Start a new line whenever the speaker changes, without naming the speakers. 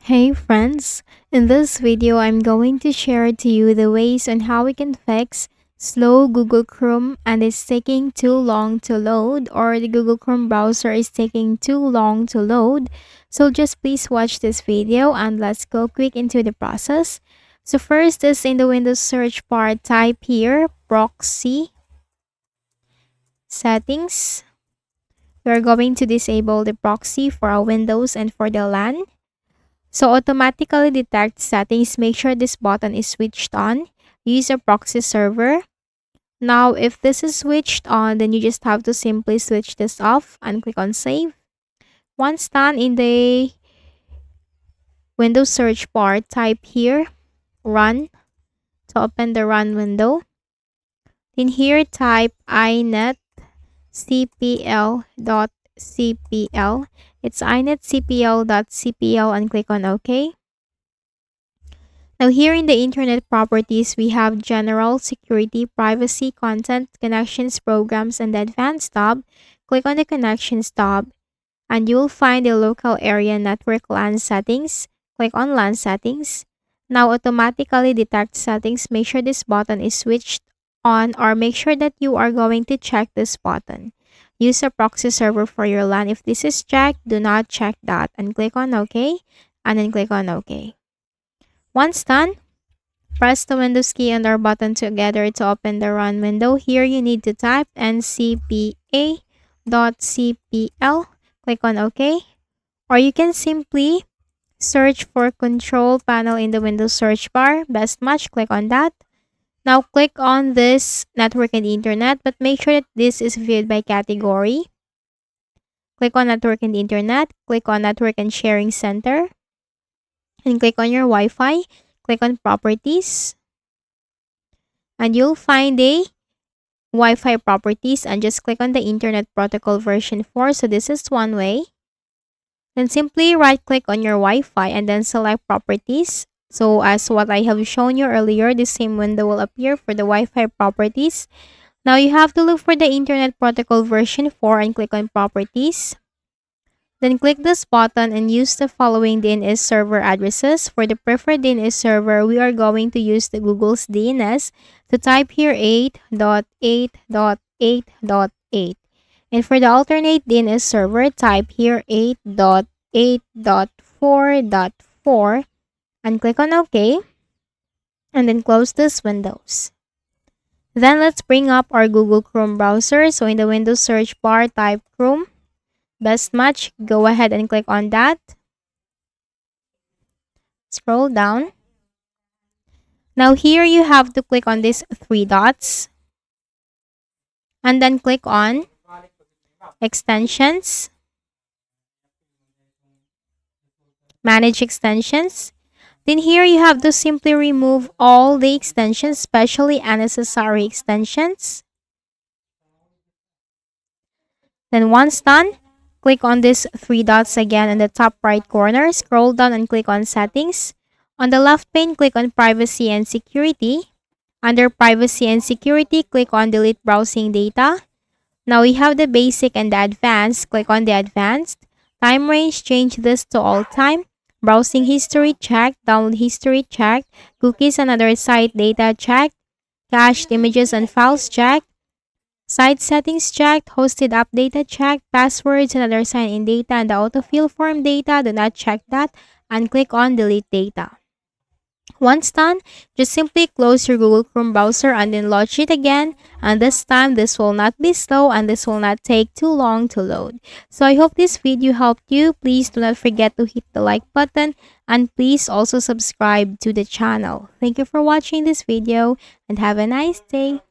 Hey friends, in this video I'm going to share to you the ways on how we can fix slow Google Chrome and it's taking too long to load, or the Google Chrome browser is taking too long to load. So just please watch this video and let's go quick into the process. So first is in the Windows search bar, type here proxy settings. We're going to disable the proxy for our Windows and for the LAN. So automatically detect settings, make sure this button is switched on. Use a proxy server. Now if this is switched on, then you just have to simply switch this off and click on save. Once done, in the Windows search bar, type here run to open the run window. In here type inetcpl.cpl. It's inetcpl.cpl and click on OK. Now here in the internet properties, we have general, security, privacy, content, connections, programs, and the advanced tab. Click on the connections tab and you will find the local area network LAN settings. Click on LAN settings. Now automatically detect settings. Make sure this button is switched on, or make sure that you are going to check this button. Use a proxy server for your LAN. If this is checked, do not check that and click on OK and then click on OK. Once done, press the Windows key and R button together to open the run window. Here you need to type ncpa.cpl. Click on OK. Or you can simply search for control panel in the Windows search bar. Best match, click on that. Now click on this network and internet, but make sure that this is viewed by category. Click on network and internet. Click on network and sharing center. And click on your Wi-Fi. Click on properties. And you'll find a Wi-Fi properties and just click on the Internet Protocol version 4. So this is one way. Then simply right click on your Wi-Fi and then select properties. So as what I have shown you earlier, the same window will appear for the Wi-Fi properties. Now you have to look for the Internet Protocol version 4 and click on properties. Then click this button and use the following DNS server addresses. For the preferred DNS server, we are going to use the Google's DNS. To type here 8.8.8.8. And for the alternate DNS server, type here 8.8.4.4 and click on OK. And then close this windows. Then let's bring up our Google Chrome browser. So in the Windows search bar, type Chrome. Best match, go ahead and click on that. Scroll down. Now here you have to click on these three dots. And then click on extensions. Manage extensions. Then here you have to simply remove all the extensions, especially unnecessary extensions. Then once done, click on these three dots again in the top right corner. Scroll down and click on settings. On the left pane, click on privacy and security. Under privacy and security, click on delete browsing data. Now we have the basic and the advanced. Click on the advanced. Time range, change this to all time. Browsing history checked. Download history checked. Cookies and other site data checked. Cached images and files checked. Site settings checked, hosted app data checked, passwords and other sign-in data and the autofill form data, do not check that, and click on delete data. Once done, just simply close your Google Chrome browser and then launch it again, and this time this will not be slow and this will not take too long to load. So I hope this video helped you. Please do not forget to hit the like button and please also subscribe to the channel. Thank you for watching this video and have a nice day.